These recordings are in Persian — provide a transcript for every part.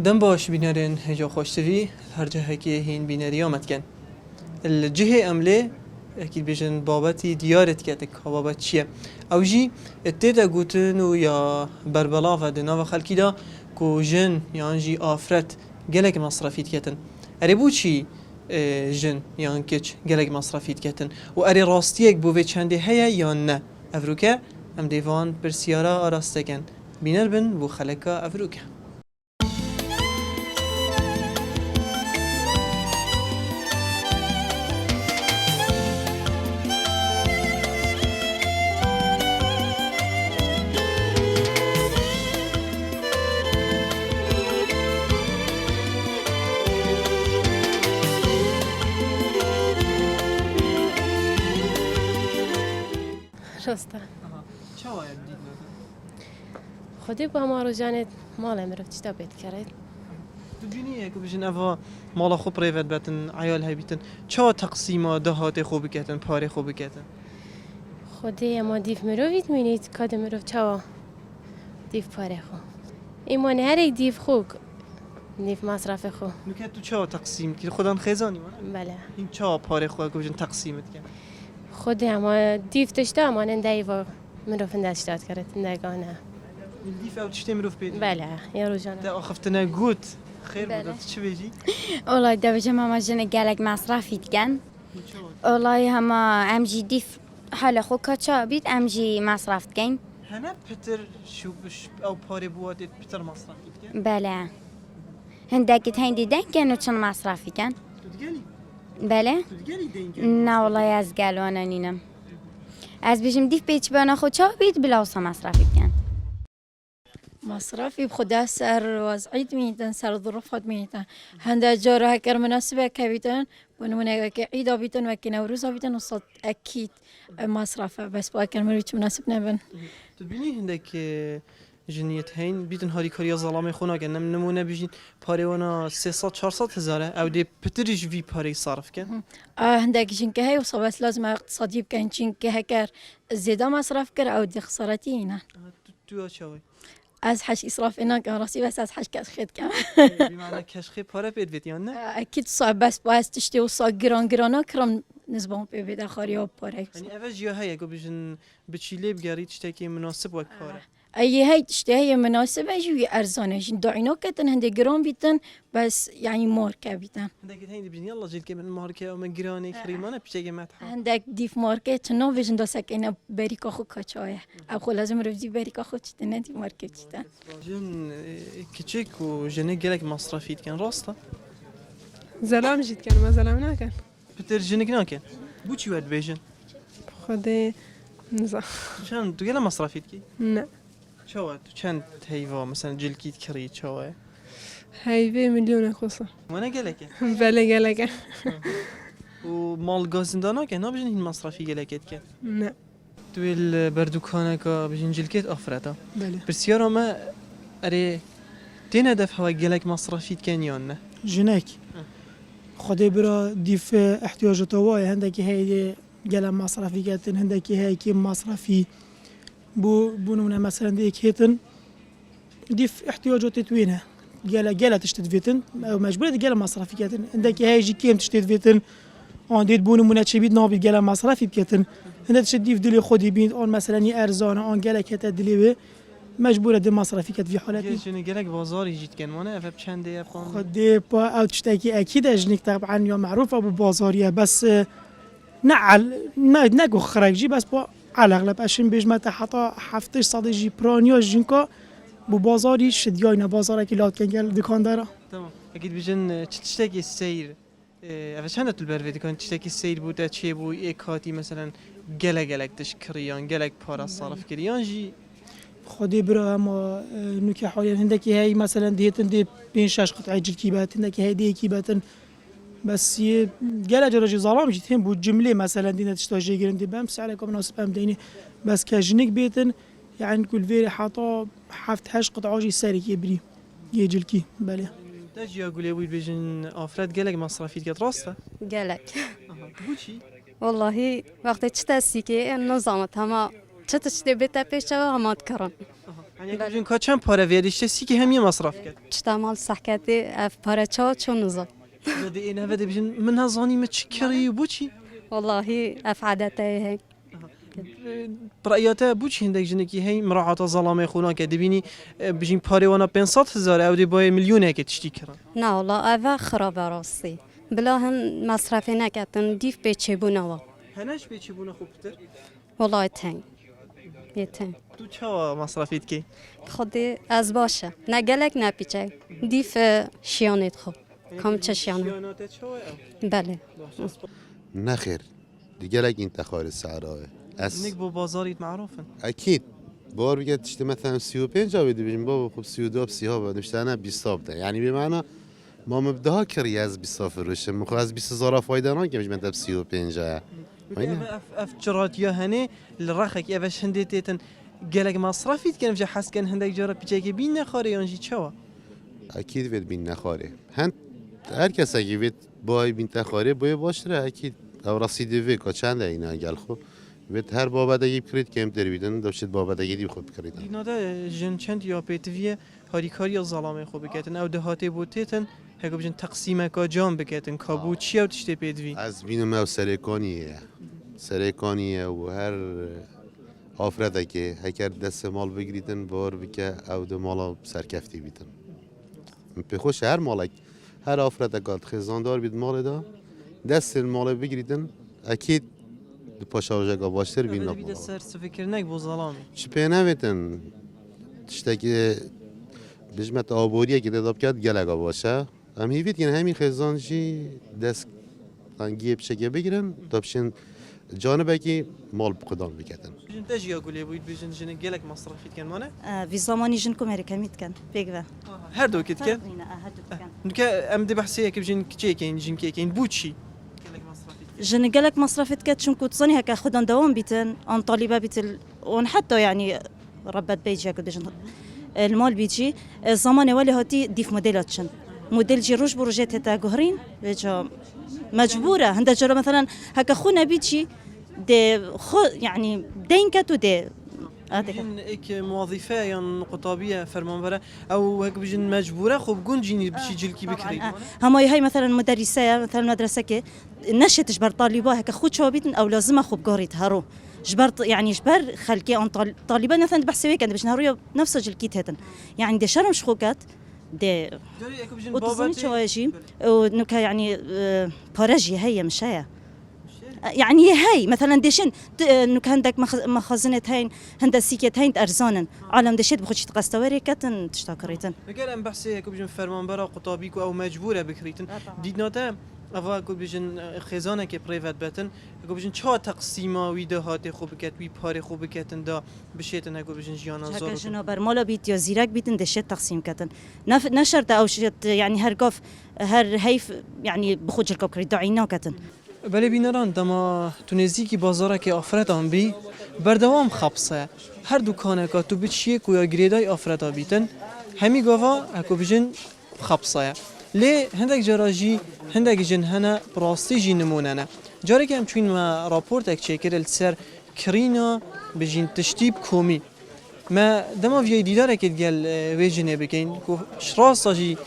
دم باش بینرین هجا خوشتوی هر جهه که هین بینری آمد کن الجهه عمله اكيد بيجن بابتي ديارت كاتك بابت چیه او جی اتدا گوتن و یا بربلا و دنا و خلکی دا کو جن یا جی آفرت گلک مصرفیت کتن اری بو چی جن یا کچ گلک مصرفیت کتن و اری راستیک بو و چنده هیا یا نه افروکه ام دیوان برسیارا آراستگن بینر بن بو خلکا افروکه راسته چه باید دید خودی با ما رو جانت مال مرا چطور بید کرد تو بینی که بجن اوا مالا خوب پریوت بتن عیال های بیتن چه تقسیم دهات خوب کتن پاره خوب کتن خودی اما دیف مروید مینید کاد مرو چوا دیف پاره خو ایمان هر یک دیف خوک دیف مصرف خو نکات تو چه تقسیم که خودان خیزانی من بله این چه پاره خوب که بجن تقسیمت کن خودی اما دیف تشتا اما نندای و مرو فندش داد کرد نگانه دیف او تشتی مروف بید بله یا رو جانه ده آخفتنا گوت خیر بله. بود چه بیجی والله دبجة ماما جن قالك مصرفي تكن والله هما امجي ديف حالا خو كاتشا بيت امجي مصرف تكن هنه پتر شو بش او پاره بوادت پتر مصرفی کن بله هندك هندي دن كانوا كان مصرفي كان تو دیگلی بله تو دیگلی دین کن نا والله از قالوا انا نينم از بيجم ديف بيتش بانا خو تشا بيت بلا وصا مصرفي كان مصرفی بخدا سر وضعیت میتن سر ظروفات میتن هنده جاره هکر مناسبه که بیتن ونمونه که عید بیتن و که نوروز بیتن وصلت اکید مصرفه بس با اکر مرویت مناسب نبن تو بینی هندک جنیت هین بیتن هاری کاری ظلام خونا کن نمونه بیجین پاره وانا 300 400 هزاره او دی پترش وی پاره صرف کن هنده کشین که هی وصل بس لازم اقتصادی بکن چین که هکر زیاده مصرف کر او دی خسارتی اینا تو چاوی از حش اصراف اینا که راستی بس از حش کش خید کم بمعنی کشخی پاره پید بیت یا نه اکید صعب بس باید تشتی و صا گرانا کرم نسبان بده خاری آب پاره یعنی اوج یا هی اگه بیجن بچیله بگاری چتکی مناسب وک پاره اي هاي تشتهي مناسبة جوي أرزانة جن دعينا كتن هندي جرام بيتن بس يعني ماركة بيتن هندك هين بیجن یلا جیل که من مارکه و من گرانی کریمانه بچه متحف هندك ديف ماركة تنو فيجن داسك إنا بريكا خو كاتشاية أو خو لازم رفدي بريكا خو تشتن دي ماركة تشتن جن کچک و جنه گلک مصرفیت کن راسته زلام جيت كان ما زلام ناكن پتر جنگ نکن بو چی ود بیجن خدي نزا چند تو گله مصرفیت کی لا چه تو چند هیوا مثلا جلکیت کری چه هاي في مليون خصة وانا گلکه بلا قلقة و مال گازندانا که نه بیجن این مصرفی گلکت که لا تو البردوکانه که بیجن جلکت آفرتا بلا بسیارا ما اره تینا دفع و گلک مصرفیت کن یا نه جنك خدي برا ديف احتياجات واي هندك هي قلم مصرفي كاتن هندك هي كيم مصرفي بونونا مثلا ديك هيتن ديف احتياجات توينها قال تشتت او مجبوره قلم مصرفي كاتن عندك هي جي كيم تشتت فيتن اون ديت بونو مناتشبيد نابي قلم مصرفي بكاتن هندك تشديف دلي خدي بين اون مثلا ارزان اون قال كات دلي مجبوره دي مصرفي كات في حالتي جنه گلک بازاری جیت کن مانه افب چنده یبقان خدي با او تشتكي اكيد اجنك طبعا يا معروف ابو بازاريه بس نعل نقو خرجي بس با على الاغلب اشين بيجمع حتى حفتش صديجي برانيو جينكا بو بازاري شدياينا بازارك لات كان قال دكاندارا تمام اكيد بیجن تشتکی السير افب چنده تو البروید کن تشتکی السير بوده چه بو ایکاتی مثلا گلک تشکریان گلک پارا صرف کریان جی خدي برا ما نوكي حاليا هندك هي مثلا ديتن دي بين شاش قطع الكيبات هندك هي دي كيبات بس قال جرجي ظلام جيتين بو جمله مثلا دينا تشتاجي جرين دي بامس عليكم مناسب ام ديني بس كاجنك بيتن يعني كل فيري حاطه حفت هاش قطعوجي ساري يبري يجلكي بله تاجي اقول ويد بیجن آفراد گلک مصرفیت کت راسته قالك بو چی والله وقت تشتاسي كي النظام تما تشتشتي بيتا بيشا وما تكرن یعنی که بجن که چند پاره ویدیشته سی که همی مصرف کرد چتامال سحکتی اف پاره چا چون نزا ولی این هفته بجن من هزانی ما چی کاری و بچی والله اف عادته هيك برایاته بچی هندک جنی که هی مراعات ظلام خونا که دبینی بجن پاره وانا 500,000 او دی با میلیونه که تشتی کردن نه والله اف خراب راستی بلا هن مصرفی نکردن دیف به چه بونوا هنش به چی بونه خوبتر والله تنگ یتن تو چه مصرفیت کی خودی از باشه نه گلک نه پیچه دیف شیانت خوب کم چه شیانه بله نخير رجالك انت خارج السعراوي نك بو بازاريت معروفن اكيد بار بيجي تشتري مثلا 35 جا بدي بيجي بابا خب 32 بسيها بنشتري انا 20 ده يعني بمعنى ما مبداها كري از 20 فروش مخو از 20000 فايده نه که من 35 جا اف جراتيا هني الرخك افش هنديتن قالك مصرفيت كان في حس كان هندك جرا بيجي بين خاري ينجي تشوا اكيد بيت بين نخاره هن هر کسی که بيت باي بين تخاره باي باشتره اكيد او رصيدي في که چند اینا گل خو بيت هر بابا دگی بکرید کم تر بیدن داشت بابا دگی دی خود بکرید اینا ده جن چند یا پیتوی هاریکاری ظلامه خوب بکتن او دهاتی بوتیتن هکو بجن تقسیمه کا جام بکتن کابو چی او تشتی پیتوی از بینم او سرکانیه و هر آفرده که هکر دست مال بگیریدن بار بکه او ده مالا سرکفتی بیدن بخوش هر مالک هر آفرده قد خزاندار بید مال دا دست المال بگیریدن اکید دو پاشاوجه گا باشتر بین نبود بیده سر سفکر نک بو ظلامی چی پینه بیتن تشتا که بجمت آبوریه که داداب کرد گلگا باشه هم هیوید که همین خزانجی دست تنگیه بشه که بگیرن دابشن جانبه که مال بقدام بکتن بجن تجیا گولی بود بجن جن گلک مصرفیت کن مانه في زماني جنكم هريكا ميتكن بيقبا هر دو کت کن نکه ام دی بحثی که بجن چه کن جن که کن بوچی گلک مصرفیت جن قالك مصرفت كات شنكو تصني هكا خدن دوام بيتن ان طالبه بيت حتى يعني ربت بيجي قد جن المال بيجي زمان ولي هاتي ديف موديلات شن موديل جي روج بروجيت هتا قهرين بيجا مجبوره عند جرى مثلا هكا خونا بيجي دي خو يعني دين كاتو دي بجن ایک موظفه یا قطابیه فرمانبره او هک بجن مجبوره خوب گون جینی بشی جلکی بکری هما هي مثلا مدرسه مثلا مدرسه كي نشت جبر طالبه هكا خو شوابيت او لازم اخو بقاريت هارو جبر يعني جبر خلكي ان طالبه مثلا بحسوي كان باش نهارو نفس جلكيت هتن يعني دي شرم شخوكات دي وتصني شواجي ونكا يعني بارجي هي مش هي يعني هاي مثلا ديشن انه كان عندك مخازنة هين هندا سيكت هين ارزانن عالم دشيت بخوش تقستوري كتن تشتاكريتن مگر ام بحثی هکو بجن فرمانبر قطابی کو او مجبوره بکریتن دیدناته اوا کو بجن خزانه که پریوت بتن هکو بجن چه تقسیما وی دهات خوب کت وی پاره خوب کتن دا بشیتن هکو بجن جیانا زور هكا جنابر مالا بيت يا زيرك بيتن دشيت تقسيم كتن نشرت او شت يعني هرقاف هر هيف يعني بخوج الكوب كريد دعينا كتن بله بینران دما تو نزدیکی بازاره که آفرت آن بی بردوام خبصه هر دکانه که تو بچیه که یا گریدای آفرت آبیتن همی گاوا اکو بجن خبصه لی هندک جراجی هندک جن هنه براستی جی نمونه نه جاره که همچون ما راپورت اک چکر السر کرینا بجن تشتیب کومی ما دما وی دیداره که گل وی جنه بکن که شراستا جی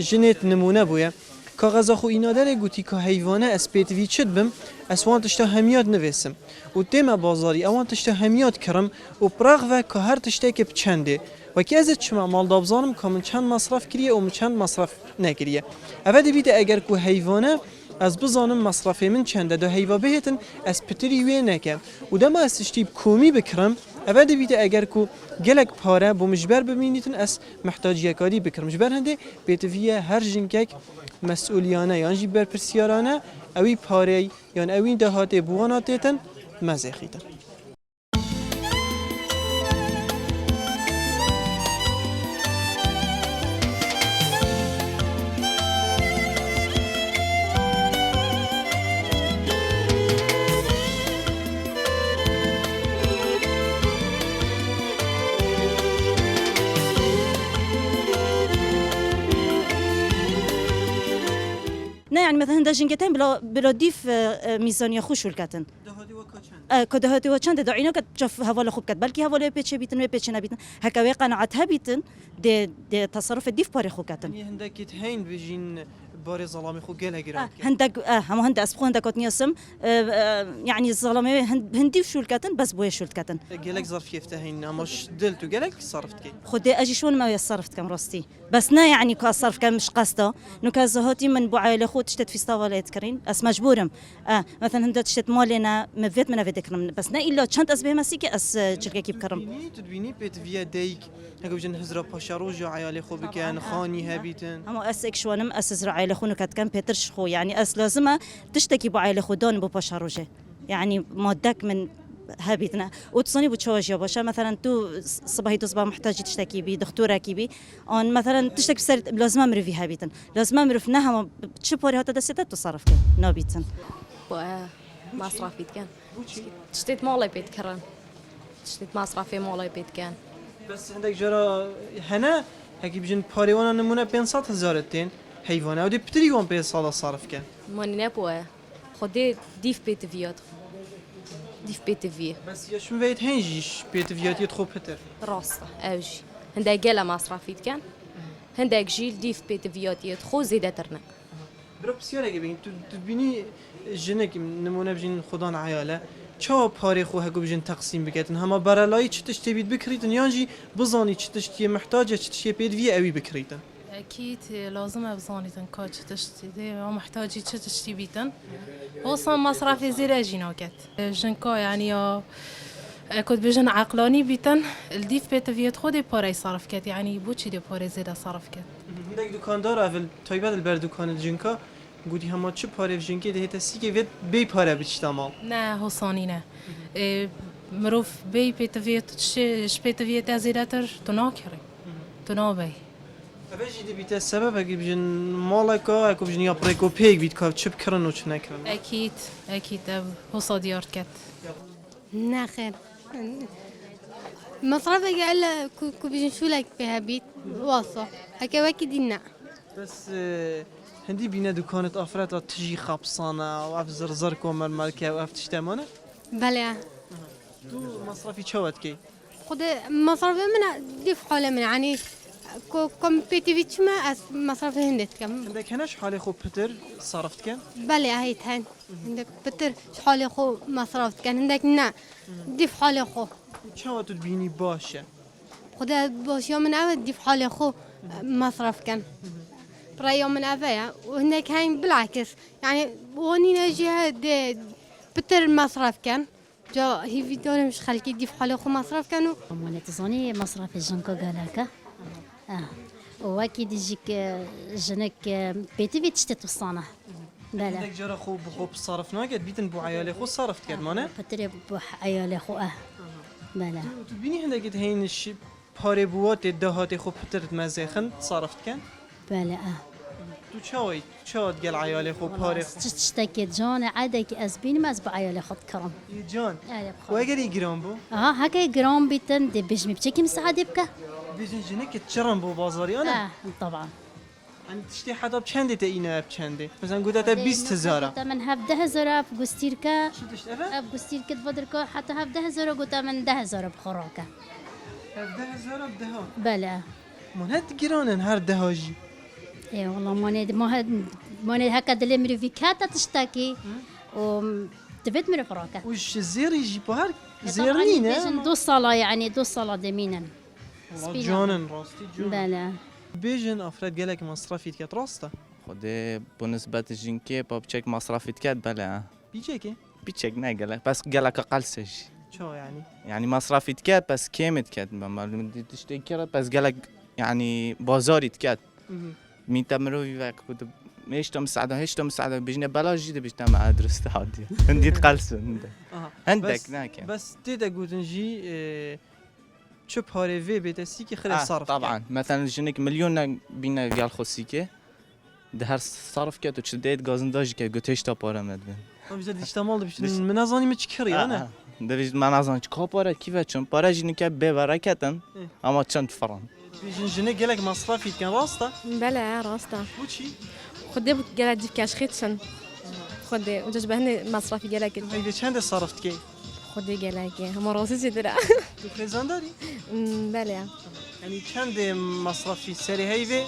جنت نمونه بویه کاغذ خو اینا داره گویی که حیوانه اسپیت وی چد بم اسوان تشته همیاد نویسم و تیم بازاری اوان تشته همیاد کرم و پراغ و که هر تشته که بچنده و که از چما مال دابزانم که من چند مصرف کریه و من چند مصرف نکریه اولی بیده اگر که حیوانه از بزانم مصرفی من چنده ده حیوا بهتن از پتری وی نکم و دم از تشتیب کومی بکرم اولی بیده اگر که گلک پاره با مجبر ببینیتن از محتاجیه کاری بکرم مجبر هنده بیتویه هر جنکک مسئولیانه یعنی جی برپرسیارانه اوی پاره یعنی اوی دهات بواناتیتن مزخیتن نه يعني مثلا هندا جنكتين بلا ديف ميزانية خوش والكتن دهاتی كده هاتي وچند دعينا كت شوف هوالا خوب كت بلكي هوالا بيتش بيتن بيتش نبيتن هكا قناعتها بيتن دي تصرف الديف باري خو كاتن يعني هندك يتهين بيجين باري ظلامي خو قال هجران هندك هم هند اسبخو هندك وتنيسم يعني الظلامي هندي وشو الكاتن بس بوي شو الكاتن قالك ظرف يفتهين مش دلتو قالك صرفت كي خدي اجي شون ما يصرفت كم راستي بس نا يعني كصرف كم مش قصده نو كازهاتي من بوعي خو تشتت في ستاولا يتكرين اس مجبورم مثلا هند تشتت مالنا مفيت من فيدكرم بس نا الا تشنت اس به مسيكي اس جلكي بكرم تدبيني بيت فيا دايك هكا بجن هزرا باشاروجا عيالي خو بكان خاني هابيتن اما اس اكشوانم اس زرع عيله خو كات كان بيترش خو يعني اس لازم تشتكي بو عيله خو دون بو باشاروجه يعني مودك من هابيتنا وتصني بتشوج يا باشا مثلا تو صباحي تصبح محتاج تشتكي بي دكتوره بي اون مثلا تشتكي بسر لازم امر في هابيتن لازم امر في نها تشبوري هتا دسته تصرف كان نوبيتن مصرفي كان تشتيت مالي بيت كرن تشتيت مصرفي مالي بيت كان بس عندك جرا هنا هكي بجن باريوانا نمونه 500,000 تين حيوانه ودي بتريون 500 صرف كان ماني نبوه خدي ديف بيت فيات ديف بيت فيه بس يا شو بيت هنجيش بيت فيات يدخل بتر راسته اوجي هنداك جلا مصرفي كان هنداك جيل ديف بيت فيات يدخل زيدترنا برو بسيارة جبين تبيني جنك نمونه بجن خدان عياله چه پاره خو هکو بجن تقسیم بکتن هما برالای چه تشتی بید بکریتن یانجی بزانی چه تشتی محتاجه چه تشتی بید وی اوی بکریتن أكيد لازم أبزانيتن كاج تشتي محتاجي تشتي بيتن وصا مصرف زيرا جينوكت جنكا يعني كنت بجن عقلاني بيتن الديف بيت فيت خودي باري صرف كت يعني بوشي دي باري زيدا صرف كت هندك دكاندار اول تایبت البر دکان الجنکا گودی هما چه پاره جنکی ده تسی که وید بی پاره بچتامال نه حساني نه مروف بي بيت فيت تش بيت فيت زيداتر تناكري تنابي اوجی دی بیت سبب اگه بجن مالکا اگه بجن یا پریکو پیک بیت که چه بکرن و چه نکرن أكيد حصا ديارت كت لا خير مصرفك إلا كوبيجن شو لك بها بيت واصل هكا واكي دينا بس هندی بینه دکانت آفرت تجی خبصانه و اف زرزر کومر مالکه و اف تشتمانه بله تو مصرفی چوت کی خود مصرفي من ديف حالة من يعني كم بيتي فيتش ما مصرفي هندت كم عندك هناش حالي خو بتر صرفت كان بله هاي تهان عندك بتر حالي خو مصرفت كان عندك نا ديف حالي خو چه تبینی باشه خدا باش يوم من أول ديف حالي خو مصرف كان برا يوم من أول وهناك هاي بالعكس يعني واني نجيها بتر مصرف كان جا هي فيديو مش خلكي ديف حالي خو مصرف كانوا ماني تصوني مصرف الجنكو قالك واكيد يجيك جنك بيتي في تشتت وصانه بلا عندك جرا خو بخو صرف ناقد بيتن بو عيالي خو صرفت كان مانه بتري بوح عيالي خو بلا تبيني هندك هينش پاره بوات دهات خو بتر مزخن صرفت كان بلا تو چاوي چاد قال عيالي خو پاره تشتكي جون عادك أزبين ما أزبع عيالي خد كرم جان واگر يجرام بو هكا جرام بيتن دي بيجمي بشكل مساعد يبكى بيجن جنك تشرم بو بازاري انا طبعا أنا تشتي حدا بچنده تينا بچنده مثلا قلت 20,000 من هف 10,000 بقستيركا شو تشتغل بقستيركا تفضلكا حتى هف 10,000 قلت من 10,000 بخراكا 10,000 بدها بلا من هاد جيرانن هر دهاجي اي والله ماني هكا دلمري في كاتا تشتكي و تفيت من فراكا وش زير يجي بهار طبعاً زيرنينا بيجن دو صلاة يعني دو صلاة دمينا جانن راستي جان بلا بيجن افراد قالك مصرفي كات راستا خودی بنسبت جنکی بابچک مصرفیت کرد بله بيجيكي بیچک نه گله بس گله که قلسش شو يعني يعني مصرفیت کرد بس کمت کرد معلوم دی تشتی کرد بس گله يعني بازاریت کرد میتمروی و کد میشتم سعدا هشتم سعدا بجنه بلاجی ده بجنه مع درست عادی هندی قلسن عندك ناكي بس تيدا قوتنجي شو بهاري في بيتسي كي خلي صرف طبعا مثلا جنك مليون بينا قال خوسيكي ده هر صرف كات وتشديت غازنداج كات قلتش تا بارا مدبن بزاد اشتمال بيش من ازاني متشكري انا ده بيج من ازان كابارا كيف چون بارا جنك ببركتن اما چند فرن بيجن جنك قالك مصرفي كان راستا بلا راسته وشي خدي قال ديف كاش خيتشن خودی و جش بهنه مصرفی گلک هیوی چند صرفت کی؟ خودی گلکی همه راستی چی داره تو خزان داری؟ بله یعنی چند مصرفی سری هیوی؟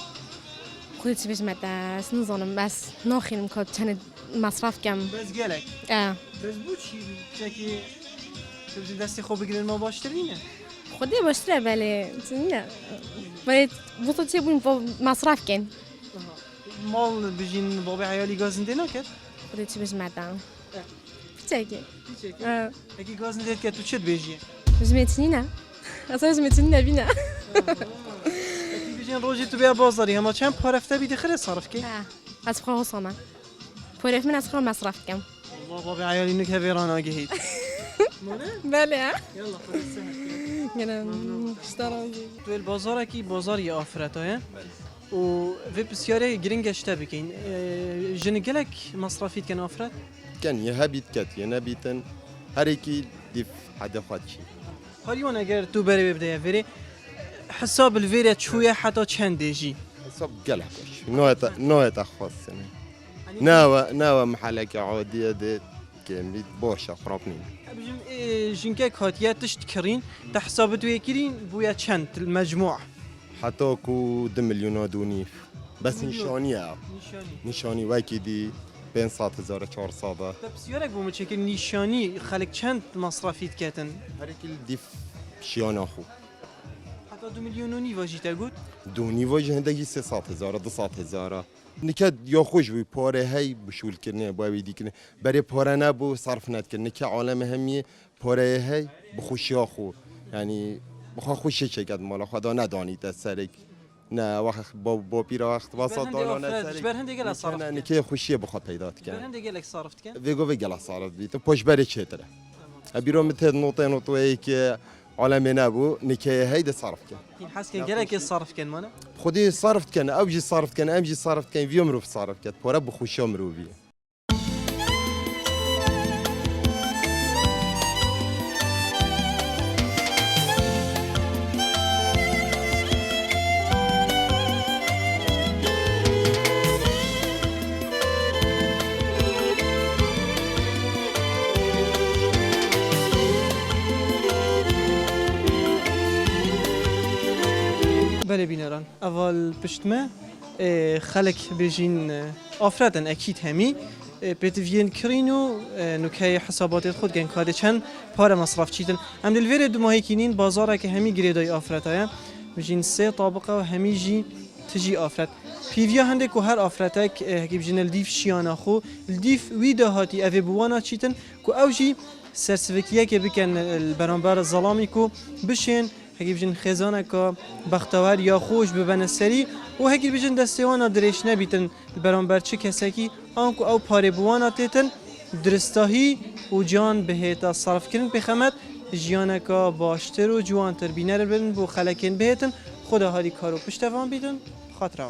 خودی چی بیش مدرس نزانم بس ناخیرم که چند مصرف کم بس گلک بس بو چی که تو دستی خوب بگیرن ما باشترینه خودی باشتره نه ولی بطل چی بون مصرف کن مال بجین بابی عیالی گازنده نکرد؟ خودی چی بیش مدرم چکی اگه گازنده کرد تو چت بیجیه؟ جمعتنی نه اصلا جمعتنی نبینه اگه بجین روزی تو بیا بازاری اما چند پارفته بیده خیلی صرف کی؟ از خواهر حسامه پورف من از خواهر مصرف کم والله بابی عیالی نک هفیران آگهید بله يلا خذ السهل گنم اشترام تو البازار کی بازاری آفرتاه و في بسیاره گرینگش بکین جنگلک مصرفیت کن آفرت كان يهبيت كات ينبيتن هريكي ديف حدا خاتشي هاریون اگر تو بری ببدی وری حساب الفيريا شويه حتى چند دیجی حساب قلحكش نويتا خاصنا ناوى محلك عودية دي كان بوشة خرابنين جنكك هاتيا تشت كرين تحسابت ويكرين بويا چند المجموع حتى كو 2 مليون دونيف بس نشاني واكي دي بين 400 بسیارک بوم چه که نشانی خلق چند مصرفیت کردن هريكي ديف شيانا خو حتی 2 میلیون و نیم واجی تگود دوني وجه هندقي 200 نكاد يا خوش بي باره هاي بشول كرني بابي دي كرني بري باره نبو صرف نت كرني كعالم همي باره هاي بخوش يا خو يعني بخوا خوش شي قد مال خدا نداني تسرك نه وقت با پیرا وقت واسط دانا نسری جبر هندی گل صرفت نه که خوشی بخواد پیدا جبر کنه هندی گل صرفت کن ویگو گل صرفت بیت پوش بری چتره ابیرو متد نوتوی که عالم نبو نکه هيدا صرف كان این حس که گل که صرف کن مانه خودی صرفت کنه اوجی صرفت کنه امجی صرفت کنه ویوم رو صرف کرد پورا بخوشی رو بی بله بینران اول پشتمه خلق بجین آفرادن اکید همی بتوین کرینو نکه حسابات خود گن کاده چند پاره مصرف چیدن هم دلویر دو ماهی کینین بازاره که همی گریدای آفرادای بجین 3 طابقه و همی جی تجی آفراد پیویا هنده که هر آفرادک که بجین الدیف شیانا خو الدیف ویده هاتی اوی بوانا چیتن که اوجی سرسفکیه که بکن البرانبر الظلامی که بشین هکی بجن خزانه که بختوار یا خوش ببنه سری و هکی بجن دستیوانا درش نبیتن برانبر چه کسکی آنکو او پاره بوانا تیتن درستاهی و جان بهتا صرف کرن بخمت جیانه که باشتر و جوانتر بینر ببین بو خلکن بهتن خدا هاری کارو پشتوان بیدن خاطره